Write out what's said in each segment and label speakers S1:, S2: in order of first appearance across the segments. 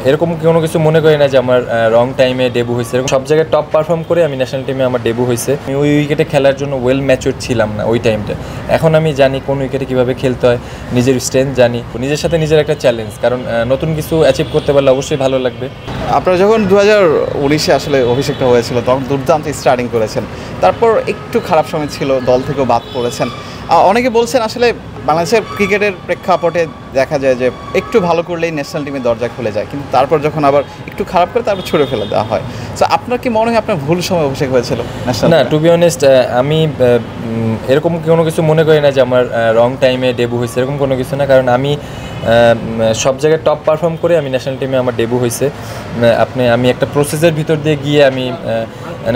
S1: এরকম কোনো কিছু মনে করি না যে আমার রং টাইমে ডেবু হয়েছে। এরকম সব জায়গায় টপ পারফর্ম করে আমি ন্যাশনাল টিমে আমার ডেবু হয়েছে। আমি ওই উইকেটে খেলার জন্য ওয়েল ম্যাচিউরড ছিলাম না ওই টাইমটা। এখন আমি জানি কোন উইকেটে কীভাবে খেলতে হয়, নিজের স্ট্রেংথ জানি, নিজের সাথে নিজের একটা চ্যালেঞ্জ, কারণ নতুন কিছু অ্যাচিভ করতে পারলে অবশ্যই ভালো লাগবে।
S2: আপনারা যখন 2019-এ আসলে অভিষেকটা হয়েছিল তখন দুর্দান্ত স্টার্টিং করেছেন, তারপর একটু খারাপ সময় ছিল, দল থেকেও বাদ পড়েছেন। অনেকে বলছেন আসলে বাংলাদেশের ক্রিকেটের প্রেক্ষাপটে দেখা যায় যে একটু ভালো করলেই ন্যাশনাল টিমের দরজা খুলে যায়, কিন্তু তারপর যখন আবার একটু খারাপ করে তারপর ছুড়ে ফেলে দেওয়া হয়। সো আপনার কি মনে হয় আপনার ভুল সময় অভিষেক হয়েছিল ন্যাশনাল?
S1: না, টু বি অনেস্ট আমি এরকম কোনো কিছু মনে করি না যে আমার রং টাইমে ডেবু হয়েছে, এরকম কোনো কিছু না, কারণ আমি সব জায়গায় টপ পারফর্ম করে আমি ন্যাশনাল টিমে আমার ডেবু হয়েছে। আমি একটা প্রসেসের ভিতর দিয়ে গিয়ে আমি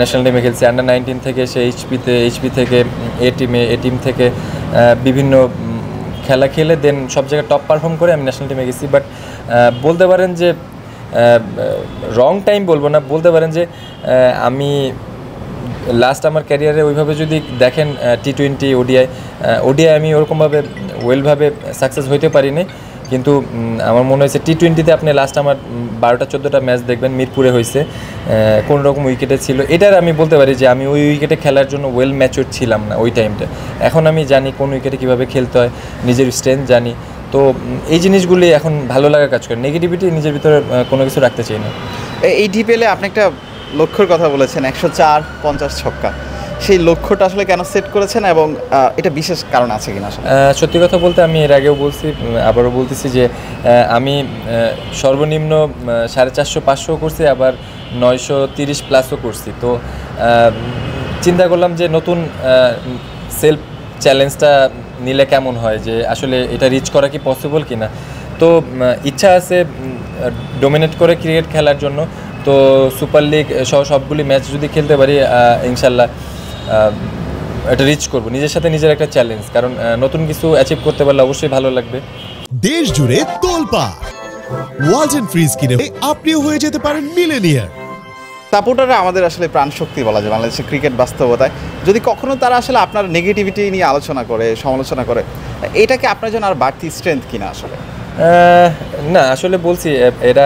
S1: ন্যাশনাল টিমে খেলছি। আন্ডার-19 থেকে সে এইচপি থেকে এ টিম থেকে বিভিন্ন খেলা খেলে দেন সব জায়গায় টপ পারফর্ম করে আমি ন্যাশনাল টিমে গেছি। বাট বলতে পারেন যে রং টাইম বলবো না, বলতে পারেন যে আমি লাস্ট আমার ক্যারিয়ারে ওইভাবে যদি দেখেন T20 ওডিআই আমি ওরকমভাবে ওয়েলভাবে সাকসেস হইতে পারিনি, কিন্তু আমার মনে হয়েছে T20-তে আপনি লাস্ট আমার 12-14টা ম্যাচ দেখবেন মিরপুরে হয়েছে, কোনো রকম উইকেটে ছিল। এটার আমি বলতে পারি যে আমি ওই উইকেটে খেলার জন্য ওয়েল ম্যাচিউরড ছিলাম না ওই টাইমটা। এখন আমি জানি কোন উইকেটে কীভাবে খেলতে হয়, নিজের স্ট্রেংথ জানি। তো এই জিনিসগুলি এখন ভালো লাগা কাজ করে, নেগেটিভিটি নিজের ভিতরে কোনো কিছু রাখতে চাই না।
S2: এই ডিপিএলে আপনি একটা লক্ষ্যর কথা বলেছেন, 104-50 ছক্কা, সেই লক্ষ্যটা আসলে কেন সেট করেছেন এবং এটা বিশেষ কারণ আছে কিনা? আসলে
S1: সত্যি কথা বলতে আমি এর আগেও বলছি, আবারও বলতেছি যে আমি সর্বনিম্ন 450-500 করছি, আবার 930 প্লাসও করছি। তো চিন্তা করলাম যে নতুন সেলফ চ্যালেঞ্জটা নিলে কেমন হয়, যে আসলে এটা রিচ করা কি পসিবল কি না। তো ইচ্ছা আছে ডোমিনেট করে ক্রিকেট খেলার জন্য। তো সুপার লিগ সহ সবগুলি ম্যাচ যদি খেলতে পারি ইনশাল্লাহ এটা রিচ করব, নিজের সাথে নিজের একটা চ্যালেঞ্জ, কারণ নতুন কিছু অ্যাচিভ করতে পারলে অবশ্যই ভালো লাগবে।
S3: দেশ জুড়ে তোলপাড়, ওয়ালটন ফ্রিজ কিনে আপনিও হয়ে যেতে পারেন মিলেনিয়ার।
S2: সাপোর্টাররা আমাদের আসলে প্রাণশক্তি বলা যায় বাংলাদেশের ক্রিকেট বাস্তবতায়। যদি কখনো তারা আসলে আপনার নেগেটিভিটি নিয়ে আলোচনা করে, সমালোচনা করে, এটাকে আপনার জন্য আর বাড়তি স্ট্রেংথ কিনা? আসলে
S1: না, আসলে বলছি এটা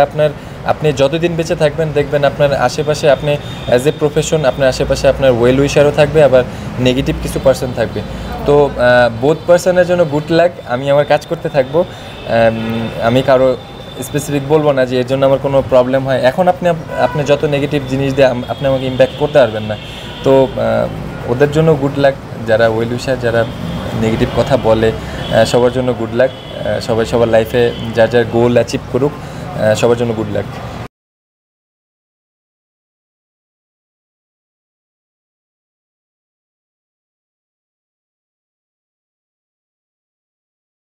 S1: আপনি যতদিন বেঁচে থাকবেন দেখবেন আপনার আশেপাশে, আপনি অ্যাজ এ প্রফেশন আপনার আশেপাশে আপনার ওয়েল উইশারও থাকবে, আবার নেগেটিভ কিছু পার্সন থাকবে। তো বোথ পার্সনের জন্য গুড লাক, আমি আমার কাজ করতে থাকবো। আমি কারো স্পেসিফিক বলবো না যে এর জন্য আমার কোনো প্রবলেম হয়। এখন আপনি যত নেগেটিভ জিনিস দিয়ে আপনি আমাকে ইম্প্যাক্ট করতে পারবেন না। তো ওদের জন্য গুড লাক, যারা ওয়েল উইশার, যারা নেগেটিভ কথা বলে, সবার জন্য গুড লাক। সবাই সবার লাইফে যার যার গোল অ্যাচিভ করুক, সবার জন্য গুড লাক।